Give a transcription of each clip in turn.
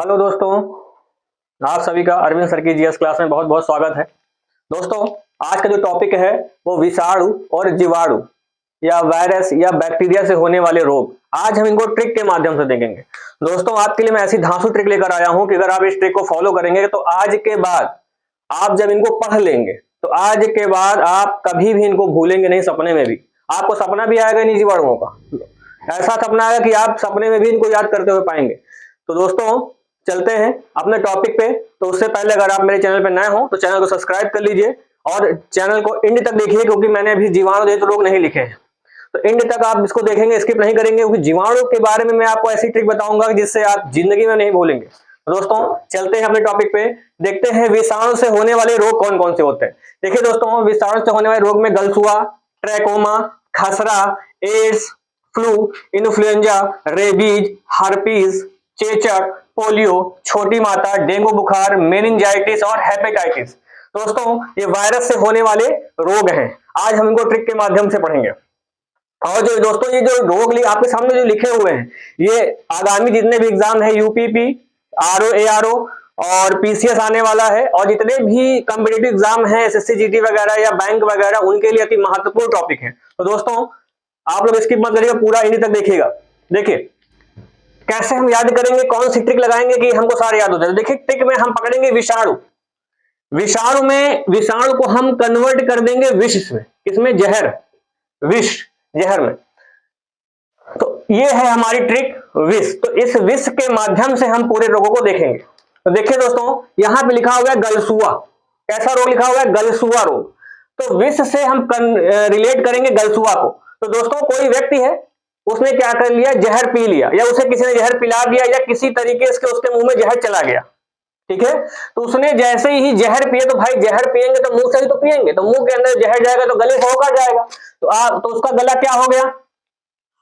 Hello दोस्तों, आप सभी का अरविंद सर की जीएस क्लास में बहुत बहुत स्वागत है। दोस्तों, आज का जो टॉपिक है वो विषाणु और जीवाणु या वायरस या बैक्टीरिया से होने वाले रोग। आज हम इनको ट्रिक के माध्यम से देखेंगे। दोस्तों, आपके लिए मैं ऐसी धांसू ट्रिक लेकर आया हूं कि अगर आप इस ट्रिक को फॉलो करेंगे तो आज के बाद आप जब इनको पढ़ लेंगे तो आज के बाद आप कभी भी इनको भूलेंगे नहीं। सपने में भी आपको सपना भी आएगा नहीं जीवाणुओं का, ऐसा सपना आएगा कि आप सपने में भी इनको याद करते हुए पाएंगे। तो दोस्तों, चलते हैं अपने टॉपिक पे। तो उससे पहले अगर आप मेरे चैनल पे नए हो तो चैनल को सब्सक्राइब कर लीजिए और चैनल को एंड तक देखिए, क्योंकि मैंने अभी जीवाणु जनित रोग नहीं लिखे हैं। तो एंड तक आप इसको देखेंगे, स्किप नहीं करेंगे, क्योंकि जीवाणु के बारे में मैं आपको ऐसी ट्रिक बताऊंगा जिससे आप जिंदगी में नहीं भूलेंगे। तो दोस्तों, चलते हैं अपने टॉपिक पे, देखते हैं विषाणु से होने वाले रोग कौन कौन से होते हैं। देखिए दोस्तों, विषाणु से होने वाले रोग में गलसुआ, ट्रैकोमा, खसरा, एड्स, फ्लू, इन्फ्लुएंजा, रेबीज, हार्पीज, चेचक, पोलियो, छोटी माता, डेंगू बुखार, मेनिंजाइटिस और हेपेटाइटिस। दोस्तों, ये वायरस से होने वाले रोग हैं। आज हम इनको ट्रिक के माध्यम से पढ़ेंगे। और जो दोस्तों, ये जो रोग आपके सामने जो लिखे हुए हैं, ये आगामी जितने भी एग्जाम है, यूपीपी, आरओ, एआरओ और पीसीएस आने वाला है, और जितने भी कॉम्पिटिटिव एग्जाम है, एसएससी जीडी वगैरह या बैंक वगैरह, उनके लिए अति महत्वपूर्ण टॉपिक है। तो दोस्तों, आप लोग स्किप मत करिएगा, पूरा एंड तक देखिएगा। देखिए कैसे हम याद करेंगे, कौन सी ट्रिक लगाएंगे कि हमको सारे याद हो जाए। देखिए, ट्रिक में हम पकड़ेंगे विषाणु। विषाणु को हम कन्वर्ट कर देंगे विष में। किसमें? जहर, विष, जहर में। तो ये है हमारी ट्रिक, विष। तो इस विष के माध्यम से हम पूरे रोगों को देखेंगे। तो देखिए दोस्तों, यहां पे लिखा हुआ है गलसुआ। कैसा रोग लिखा हुआ है? गलसुआ रोग। तो विष से हम रिलेट करेंगे गलसुआ को। तो दोस्तों, कोई व्यक्ति है, उसने क्या कर लिया? जहर पी लिया, या उसे किसी ने जहर पिला दिया, या किसी तरीके से उसके मुंह में जहर चला गया। ठीक है, तो उसने जैसे ही जहर पिए, तो भाई जहर पिएंगे तो मुंह से ही तो पिएंगे, तो मुंह के अंदर जहर जाएगा तो गले से होकर जाएगा। तो उसका गला क्या हो गया?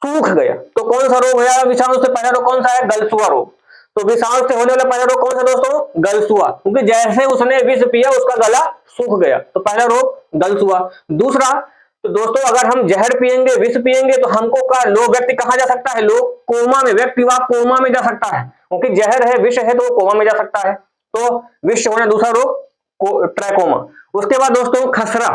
सूख गया। तो कौन सा रोग है? विषाणु से पहला रोग कौन सा है? गलसुआ रोग। तो विषाणु से होने वाला पहला रोग कौन सा दोस्तों? गलसुआ, क्योंकि जैसे उसने विष पिया उसका गला सूख गया। तो पहला रोग गलसुआ। दूसरा, तो दोस्तों, अगर हम जहर पिएंगे, विष पिएंगे, तो हमको का लोग व्यक्ति कहां जा सकता है? लोग कोमा में, व्यक्ति वह कोमा में जा सकता है, क्योंकि जहर है, विष है, तो वो कोमा में जा सकता है। तो विष होना दूसरा रोग, ट्रैकोमा। उसके बाद दोस्तों खसरा।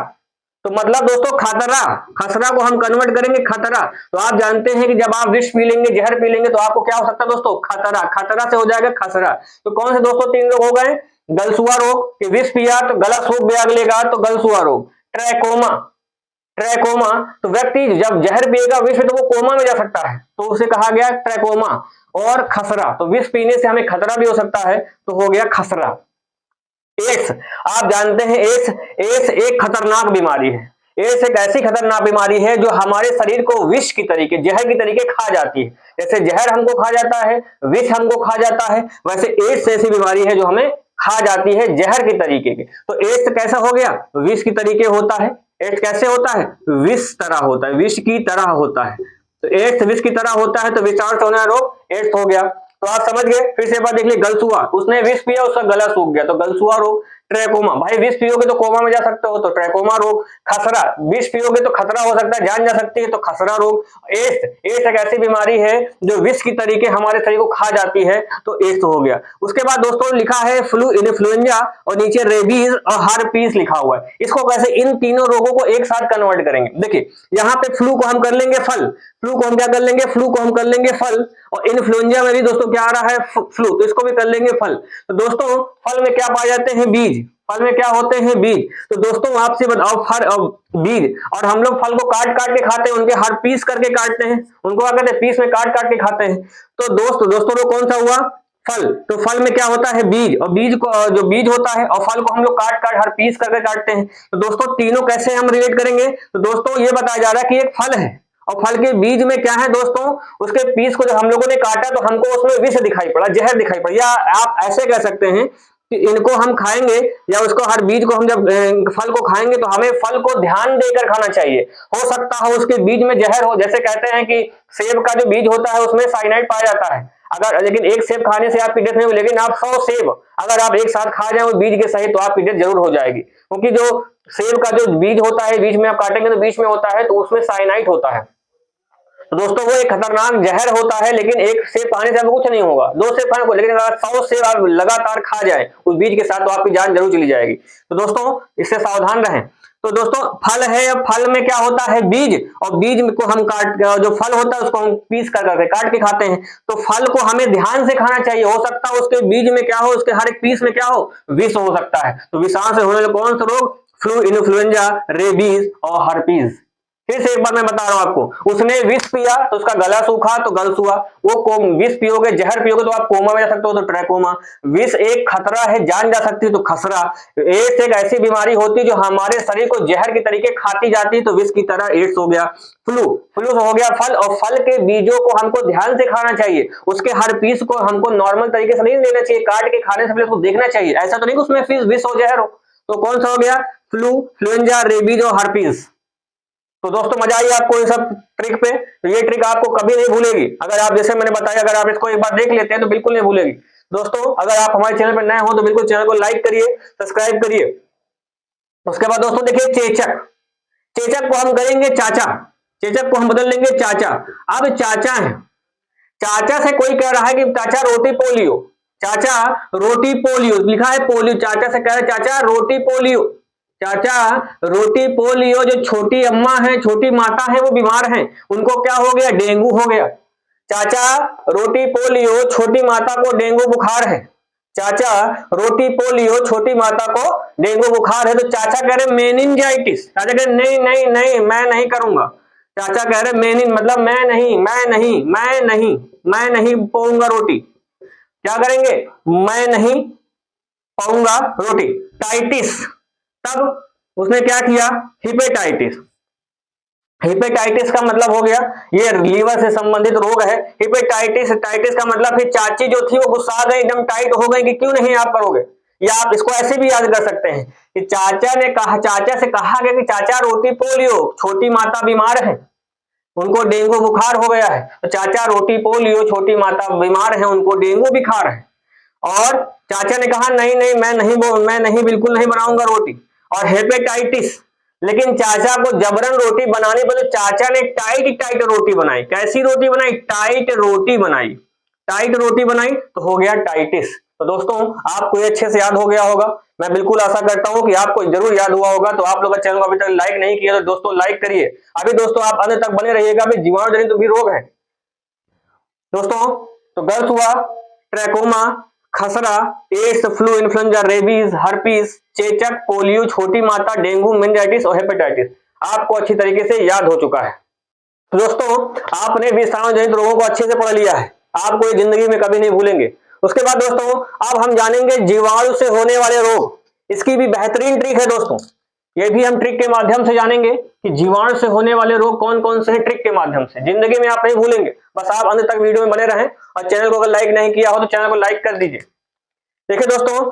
तो मतलब दोस्तों खतरा, खसरा को हम कन्वर्ट करेंगे खतरा। तो आप जानते हैं कि जब आप विष पी लेंगे, जहर पी लेंगे, तो आपको क्या हो सकता है दोस्तों? खतरा। खतरा से हो जाएगा खसरा। तो कौन से दोस्तों तीन रोग हो गए? गलसुआ रोग, कि विष पिया तो गला सूख गया अगले का, तो गलसुआ रोग। ट्रैकोमा, ट्रैकोमा, तो व्यक्ति जब जहर पिएगा विष, तो वो कोमा में जा सकता है, तो उसे कहा गया ट्रैकोमा। और खसरा, तो विष पीने से हमें खतरा भी हो सकता है, तो हो गया खसरा। एड्स, आप जानते हैं एड्स एक खतरनाक बीमारी है। एड्स एक ऐसी खतरनाक बीमारी है जो हमारे शरीर को विष की तरीके, जहर की तरीके खा जाती है। जैसे जहर हमको खा जाता है, विष हमको खा जाता है, वैसे एड्स ऐसी बीमारी है जो हमें खा जाती है जहर के तरीके के। तो एड्स कैसा हो गया? विष की तरीके होता है। एड्स कैसे होता है? विष तरह होता है, विष की तरह होता है। तो एड्स विष की तरह होता है, तो विषाणु से होने वाला रोग एड्स हो गया। तो आप समझ गए। फिर से एक बार देख लीजिए, गलसुआ, उसने विष पिया, उसका गला सूख गया, तो गलसुआ रोग। ट्रैकोमा, भाई विष पियोगे तो कोमा में जा सकते हो, तो ट्रैकोमा रोग। खसरा, विष पियोगे तो खतरा हो सकता है, जान जा सकती है, तो खसरा रोग। एड्स एक ऐसी बीमारी है जो विष की तरीके हमारे शरीर को खा जाती है, तो एड्स हो गया। उसके बाद दोस्तों लिखा है फ्लू, इन्फ्लुएंजा और नीचे रेबीज और हार्पीज लिखा हुआ है। इसको कैसे, इन तीनों रोगों को एक साथ कन्वर्ट करेंगे। देखिए, यहाँ पे फ्लू को हम कर लेंगे फल, फ्लू को हम क्या कर लेंगे? फ्लू को हम कर लेंगे फल। और इन्फ्लुएंजा में भी दोस्तों क्या आ रहा है? फ्लू, तो इसको भी कर लेंगे फल। तो दोस्तों, फल में क्या पाए जाते हैं? बीज। फल में क्या होते हैं? बीज। तो दोस्तों आपसे बताओ, बीज, और हम लोग फल को काट काट के खाते हैं, उनके हर पीस करके काटते हैं, उनको क्या कहते हैं? पीस में काट काट के खाते हैं। तो दोस्तों रोग कौन सा हुआ? फल। तो फल में क्या होता है? बीज, और बीज को, जो बीज होता है, और फल को हम लोग काट काट हर पीस करके काटते हैं। तो दोस्तों तीनों कैसे हम रिलेट करेंगे? तो दोस्तों ये बताया जा रहा है कि एक फल है, और फल के बीज में क्या है दोस्तों? उसके पीस को जब हम लोगों ने काटा तो हमको उसमें विष दिखाई पड़ा, जहर दिखाई पड़ा। या आप ऐसे कह सकते हैं कि इनको हम खाएंगे, या उसको, हर बीज को हम जब फल को खाएंगे तो हमें फल को ध्यान देकर खाना चाहिए। हो सकता है उसके बीज में जहर हो। जैसे कहते हैं कि सेब का जो बीज होता है उसमें साइनाइड पाया जाता है, अगर, लेकिन एक सेब खाने से आपकी डेथ नहीं हुई, लेकिन आप 100 सेब अगर आप एक साथ खा जाए वो बीज के सहित, तो आपकी डेथ जरूर हो जाएगी, क्योंकि जो सेब का जो बीज होता है, बीज में आप काटेंगे तो बीज में होता है, तो उसमें साइनाइड होता है। तो दोस्तों वो एक खतरनाक जहर होता है, लेकिन एक सेब खाने से आपको कुछ नहीं होगा, 2 सेब खाने को, लेकिन अगर 100 सेब आप लगातार खा जाए उस बीज के साथ तो आपकी जान जरूर चली जाएगी। तो दोस्तों इससे सावधान रहें। तो दोस्तों फल है, अब फल में क्या होता है, बीज, और बीज को हम जो फल होता है उसको हम पीस कर करके काट के खाते हैं। तो फल को हमें ध्यान से खाना चाहिए, हो सकता है उसके बीज में क्या हो, उसके हर एक पीस में क्या हो, विष हो सकता है। तो विषाणु से होने वाले कौन सा रोग, फ्लू, इन्फ्लुएंजा, रेबीज और हर्पीज। फिर से एक बार मैं बता रहा हूं आपको, उसने विष पिया तो उसका गला सूखा तो गल सुआ, वो विष पियोगे, जहर पियोगे तो आप कोमा में जा सकते हो, तो ट्रैकोमा। विष एक खतरा है, जान जा सकती है तो खसरा। एड्स एक ऐसी बीमारी होती है जो हमारे शरीर को जहर के तरीके खाती जाती है, तो विष की तरह एड्स हो गया। फ्लू, फ्लू हो गया फल, और फल के बीजों को हमको ध्यान से खाना चाहिए, उसके हर पीस को हमको नॉर्मल तरीके से नहीं लेना चाहिए, काट के खाने से पहले उसको देखना चाहिए, ऐसा तो नहीं कि उसमें विष हो, जहर हो। तो कौन सा हो गया, फ्लू, इन्फ्लुएंजा, रेबीज और हर्पीज। तो दोस्तों मजा आई आपको ये सब ट्रिक पे, तो ये ट्रिक आपको कभी नहीं भूलेगी। अगर आप, जैसे मैंने बताया, अगर आप इसको एक बार देख लेते हैं तो बिल्कुल नहीं भूलेगी। दोस्तों अगर आप हमारे चैनल पर नए हो तो बिल्कुल चैनल को लाइक करिए, सब्सक्राइब करिए। उसके बाद दोस्तों देखिए चेचक, चेचक को हम करेंगे चाचा, चेचक को हम बदल लेंगे चाचा। अब चाचा है, चाचा से कोई कह रहा है कि चाचा रोटी पोलियो, चाचा रोटी पोलियो लिखा है पोलियो, चाचा से कह रहा है चाचा रोटी पोलियो, चाचा रोटी पोलियो। जो छोटी अम्मा है, छोटी माता है, वो बीमार हैं, उनको क्या हो गया, डेंगू हो गया। चाचा रोटी पोलियो, छोटी माता को डेंगू बुखार है, चाचा रोटी पोलियो, छोटी माता को डेंगू बुखार है। तो चाचा कह रहे मेनिंजाइटिस, चाचा कह रहे नहीं नहीं नहीं मैं नहीं करूंगा, चाचा कह रहे मेनिन मतलब मैं नहीं पाऊंगा रोटी, क्या करेंगे, मैं नहीं पाऊंगा रोटी। टाइटिस, तब उसने क्या किया, हिपेटाइटिस, हिपेटाइटिस का मतलब हो गया ये लीवर से संबंधित रोग है, हिपेटाइटिस। टाइटिस का मतलब फिर चाची जो थी वो गुस्सा गई, एकदम टाइट हो गई कि क्यों नहीं आप करोगे। या आप इसको ऐसे भी याद कर सकते हैं कि चाचा ने कहा, चाचा से कहा गया कि चाचा रोटी पोलियो, छोटी माता बीमार है, उनको डेंगू बुखार हो गया है, तो चाचा रोटी पोलियो, छोटी माता बीमार है, उनको डेंगू बुखार है। और चाचा ने कहा नहीं नहीं मैं नहीं बिल्कुल नहीं बनाऊंगा रोटी। और हेपेटाइटिस, लेकिन चाचा को जबरन रोटी बनानी पड़ी, तो चाचा ने टाइट रोटी बनाई। कैसी रोटी बनाई, टाइट रोटी बनाई, टाइट रोटी बनाई तो हो गया टाइटिस। तो दोस्तों आपको ये अच्छे से याद हो गया होगा, मैं बिल्कुल आशा करता हूं कि आपको जरूर याद हुआ होगा। तो आप लोग चैनल को अभी तक लाइक नहीं किया तो दोस्तों लाइक करिए। अभी दोस्तों आप अंत तक बने रहिएगा, अभी जीवाणु जनित भी रोग है दोस्तों। तो गर्ल्स हुआ, ट्रैकोमा, खसरा, AIDS, flu, influenza, rabies, herpes, चेचक, पोलियो, छोटी माता, डेंगू, मेनिंजाइटिस और हेपेटाइटिस आपको अच्छी तरीके से याद हो चुका है। तो दोस्तों आपने विषाणु जनित रोगों को अच्छे से पढ़ लिया है, आपको ये जिंदगी में कभी नहीं भूलेंगे। उसके बाद दोस्तों अब हम जानेंगे जीवाणु से होने वाले रोग, इसकी भी बेहतरीन ट्रिक है दोस्तों, ये भी हम ट्रिक के माध्यम से जानेंगे कि जीवाणु से होने वाले रोग कौन कौन से हैं, ट्रिक के माध्यम से जिंदगी में आप नहीं भूलेंगे। बस आप अंत तक वीडियो में बने रहें, और चैनल को अगर लाइक नहीं किया हो तो चैनल को लाइक कर दीजिए। देखिए दोस्तों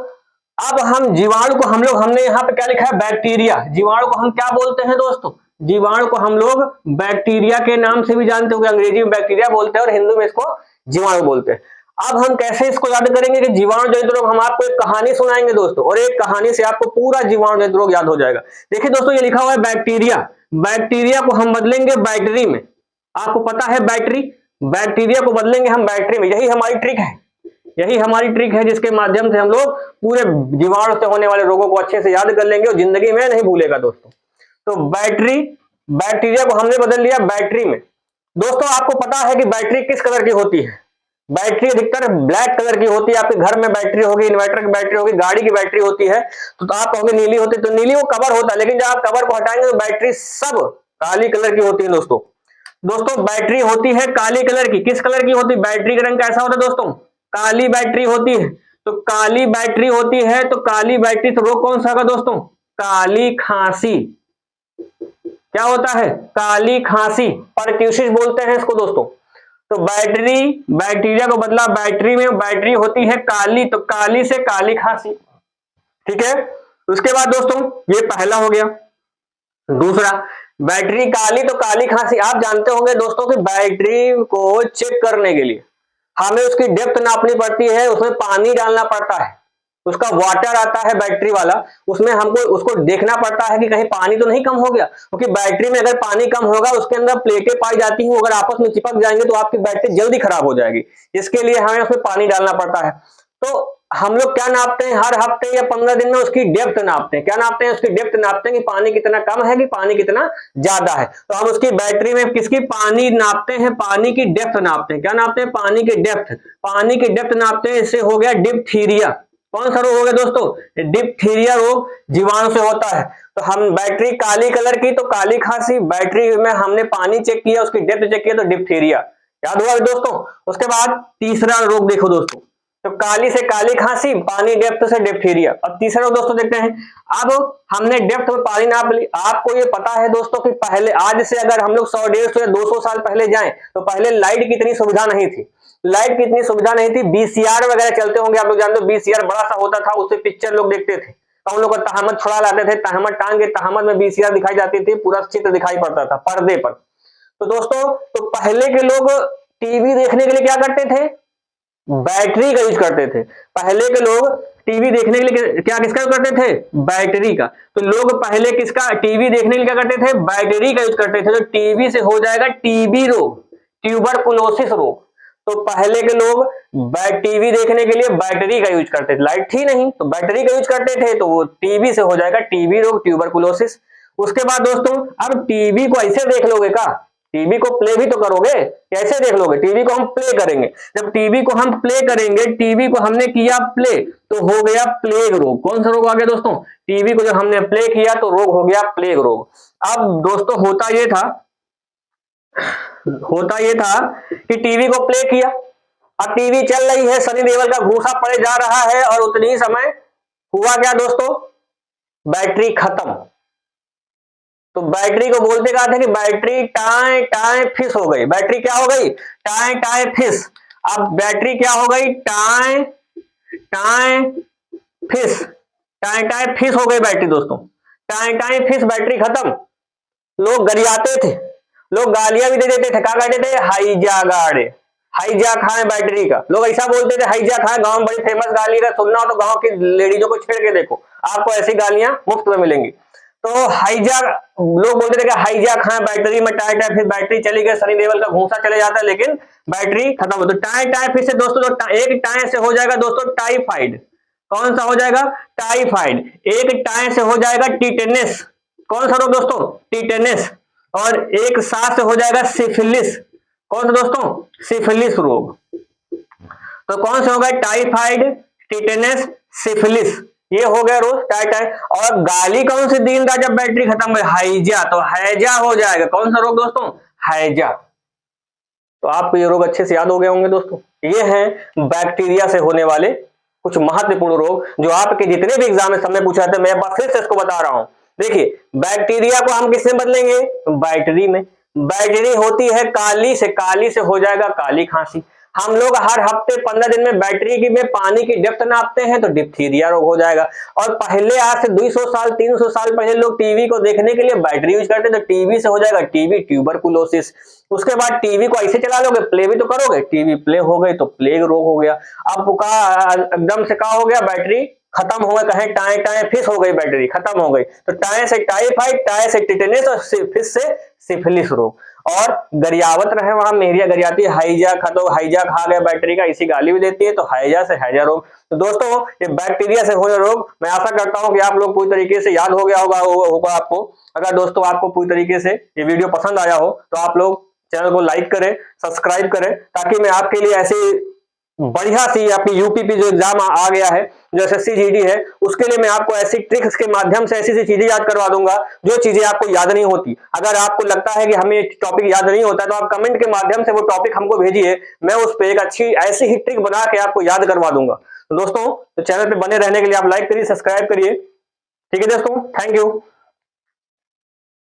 अब हम जीवाणु को हमने यहाँ पे क्या लिखा है, बैक्टीरिया। जीवाणु को हम क्या बोलते हैं दोस्तों, जीवाणु को हम लोग बैक्टीरिया के नाम से भी जानते होंगे, अंग्रेजी में बैक्टीरिया बोलते हैं और हिंदी में इसको जीवाणु बोलते हैं। अब हम कैसे इसको याद करेंगे कि जीवाणु जनित रोग, हम आपको एक कहानी सुनाएंगे दोस्तों, और एक कहानी से आपको पूरा जीवाणु जनित रोग याद हो जाएगा। देखिए दोस्तों ये लिखा हुआ है बैक्टीरिया, बैक्टीरिया को हम बदलेंगे बैटरी में, आपको पता है बैटरी, बैक्टीरिया को बदलेंगे हम बैटरी में। यही हमारी ट्रिक है, यही हमारी ट्रिक है जिसके माध्यम से हम लोग पूरे जीवाणु से होने वाले रोगों को अच्छे से याद कर लेंगे और जिंदगी में नहीं भूलेगा दोस्तों। तो बैटरी, बैक्टीरिया को हमने बदल लिया बैटरी में। दोस्तों आपको पता है कि बैटरी किस कलर की होती है, बैटरी अधिकतर ब्लैक कलर की होती है। आपके घर में बैटरी होगी, इन्वर्टर की बैटरी होगी, गाड़ी की बैटरी होती है, तो आप कहोगे नीली होती है, तो नीली वो कवर होता है, लेकिन जब आप कवर को हटाएंगे तो बैटरी सब काली कलर की होती है दोस्तों। दोस्तों बैटरी होती है काली कलर की, किस कलर की होती है, बैटरी का रंग कैसा होता है दोस्तों, काली बैटरी होती है। तो काली बैटरी होती है, तो काली बैटरी से रोग कौन सा होगा दोस्तों, काली खांसी। क्या होता है, काली खांसी, परट्यूसिस बोलते हैं इसको दोस्तों। तो बैटरी, बैक्टीरिया को बदला बैटरी में, बैटरी होती है काली, तो काली से काली खांसी, ठीक है। उसके बाद दोस्तों ये पहला हो गया। दूसरा, बैटरी काली तो काली खांसी। आप जानते होंगे दोस्तों कि बैटरी को चेक करने के लिए हमें उसकी डेप्थ नापनी पड़ती है, उसमें पानी डालना पड़ता है। उसका वाटर आता है बैटरी वाला, उसमें हमको उसको देखना पड़ता है कि कहीं पानी तो नहीं कम हो गया, क्योंकि बैटरी में अगर पानी कम होगा उसके अंदर प्लेटें पाई जाती हैं, अगर आपस में चिपक जाएंगे तो आपकी बैटरी जल्दी खराब हो जाएगी। इसके लिए हमें उसमें पानी डालना पड़ता है। तो हम लोग क्या नापते हैं, हर हफ्ते या 15 दिन में उसकी डेप्थ नापते हैं। क्या नापते हैं? उसकी डेप्थ नापते हैं कि पानी कितना कम है कि पानी कितना ज्यादा है। तो हम उसकी बैटरी में किसकी पानी नापते हैं, पानी की डेप्थ नापते हैं। क्या नापते हैं? पानी की डेप्थ। पानी की डेप्थ नापते हैं, इससे हो गया डिप्थीरिया। कौन सा रोग हो गया दोस्तों? डिप्थीरिया रोग जीवाणु से होता है। तो हम बैटरी काली कलर की तो काली खांसी, बैटरी में हमने पानी चेक किया, उसकी डेप्थ चेक किया तो डिप्थीरिया। याद हुआ दोस्तों? उसके बाद तीसरा रोग देखो दोस्तों, तो काली से काली खांसी, पानी डेप्थ से डिप्थीरिया। अब तीसरा रोग दोस्तों देखते हैं। अब हमने डेप्थ में पानी नाप ली। आपको ये पता है दोस्तों कि पहले, आज से अगर हम लोग 100, 150 या 200 साल पहले जाएं तो पहले लाइट की इतनी सुविधा नहीं थी। लाइट की इतनी सुविधा नहीं थी। बीसीआर वगैरह चलते होंगे, आप लोग जानते हो बीसीआर बड़ा सा होता था, उससे पिक्चर लोग देखते थे। तो हम लोग का तहमत छुड़ा लाते थे, तहमत टांग के तहमत में बीसीआर दिखाई जाती थी, पूरा चित्र दिखाई पड़ता था पर्दे पर। तो दोस्तों, तो पहले के लोग टीवी देखने के लिए क्या करते थे? बैटरी का यूज करते थे। पहले के लोग टीवी देखने के लिए क्या किसका यूज करते थे? बैटरी का। तो लोग पहले किसका टीवी देखने के लिए क्या करते थे? बैटरी का यूज करते थे। तो टीवी से हो जाएगा टीबी रोग, ट्यूबरकुलोसिस रोग। तो पहले के लोग टीवी देखने के लिए बैटरी का यूज करते थे, लाइट थी नहीं तो बैटरी का यूज करते थे, तो वो टीबी से हो जाएगा टीबी रोग, ट्यूबरकुलोसिस। उसके बाद दोस्तों, अब टीवी को ऐसे देख लोगे का? टीवी को प्ले भी तो करोगे, कैसे देख लोगे? टीवी को हम प्ले करेंगे। जब टीवी को हम प्ले करेंगे, टीवी को हमने किया प्ले तो हो गया प्लेग रोग। कौन सा रोग आ गया दोस्तों? टीवी को जब हमने प्ले किया तो रोग हो गया प्लेग रोग। अब दोस्तों होता ये था कि टीवी को प्ले किया, अब टीवी चल रही है, सनी देओल का घूसा पड़े जा रहा है, और उतनी ही समय हुआ क्या दोस्तों? बैटरी खत्म। तो बैटरी को बोलते क्या थे कि बैटरी टाए टाए फिस हो गई। बैटरी क्या हो गई? टाए टाए फिस। अब बैटरी क्या हो गई? टाए टाए फिस, टाए टाए फिस हो गई बैटरी दोस्तों। टाए टाए फिस, बैटरी खत्म। लोग गरियाते थे, लोग गालियां भी दे देते थे। क्या कहते थे? हाईजा गाड़े, हाईजा खाए बैटरी का। लोग ऐसा बोलते थे हाईजा खाए। गांव में बड़ी फेमस गाली का सुनना हो तो गांव की लेडीजों को छेड़ के देखो, आपको ऐसी गालियां मुफ्त में मिलेंगी। तो हाईजा, लोग बोलते थे कि हाईजा खाए बैटरी में, टाए टाए फिर बैटरी चली गई, सनी देओल का घूंसा चले जाता है, लेकिन बैटरी खत्म हो। तो टाए टाए फिर से दोस्तों, एक टाए से हो जाएगा दोस्तों टाइफाइड। कौन सा हो जाएगा? टाइफाइड। एक टाए से हो जाएगा टिटेनस। कौन सा रोग दोस्तों? टिटेनस। और एक साथ से हो जाएगा सिफिलिस। कौन सा दोस्तों? सिफिलिस रोग। तो कौन सा होगा? टाइफाइड, टिटेनस, सिफिलिस, ये हो गया रोग टाई टाई। और गाली कौन सी दिन था जब बैटरी खत्म हो? हाइजा। तो हैजा हो जाएगा। कौन सा रोग दोस्तों? हैजा। तो आपको ये रोग अच्छे से याद हो गए होंगे दोस्तों। ये हैं बैक्टीरिया से होने वाले कुछ महत्वपूर्ण रोग जो आपके जितने भी एग्जाम में समय पूछा था, मैं फिर से इसको बता रहा हूं। देखिए, बैक्टीरिया को हम किससे बदलेंगे? बैटरी में। बैटरी होती है काली से, काली से हो जाएगा काली खांसी। हम लोग हर हफ्ते 15 दिन में बैटरी की में पानी की डेप्थ नापते हैं तो डिप्थीरिया रोग हो जाएगा। और पहले आज से 200 साल 300 साल पहले लोग टीवी को देखने के लिए बैटरी यूज करते तो टीवी से हो जाएगा टीबी, ट्यूबरकुलोसिस। उसके बाद टीवी को ऐसे चला लोगे, प्ले भी तो करोगे, टीवी प्ले हो गई तो प्लेग रोग हो गया। अब का एकदम से क्या हो गया? बैटरी खत्म हो गया, कहे टाए टाए फिस हो गई, बैटरी खत्म हो गई। तो टाए से टाइफाइड, टाए से टिटेनस और फिस से सिफिलिस रोग। और गरियावत रहे वहां, मेहरिया गरियाती है, हाइजा खतो, हाइजा खा गया बैटरी का, इसी गाली भी देती है, तो हाइजा से हैजा रोग। तो दोस्तों, ये बैक्टीरिया से होने रोग, मैं आशा करता हूं कि आप लोग पूरी तरीके से याद हो गया होगा आपको। अगर दोस्तों आपको पूरी तरीके से ये वीडियो पसंद आया हो तो आप लोग चैनल को लाइक करें, सब्सक्राइब करें, ताकि मैं आपके लिए ऐसी बढ़िया सी आपकी यूपीपी जो एग्जाम आ गया है, जो एसएससी जीडी है, उसके लिए मैं आपको ऐसी ट्रिक्स के माध्यम से ऐसी सी चीजें याद करवा दूंगा जो चीजें आपको याद नहीं होती। अगर आपको लगता है कि हमें टॉपिक याद नहीं होता तो आप कमेंट के माध्यम से वो टॉपिक हमको भेजिए, मैं उस पर एक अच्छी ऐसी ही ट्रिक बना के आपको याद करवा दूंगा। तो दोस्तों, तो चैनल पे बने रहने के लिए आप लाइक करिए, सब्सक्राइब करिए। ठीक है दोस्तों, थैंक यू।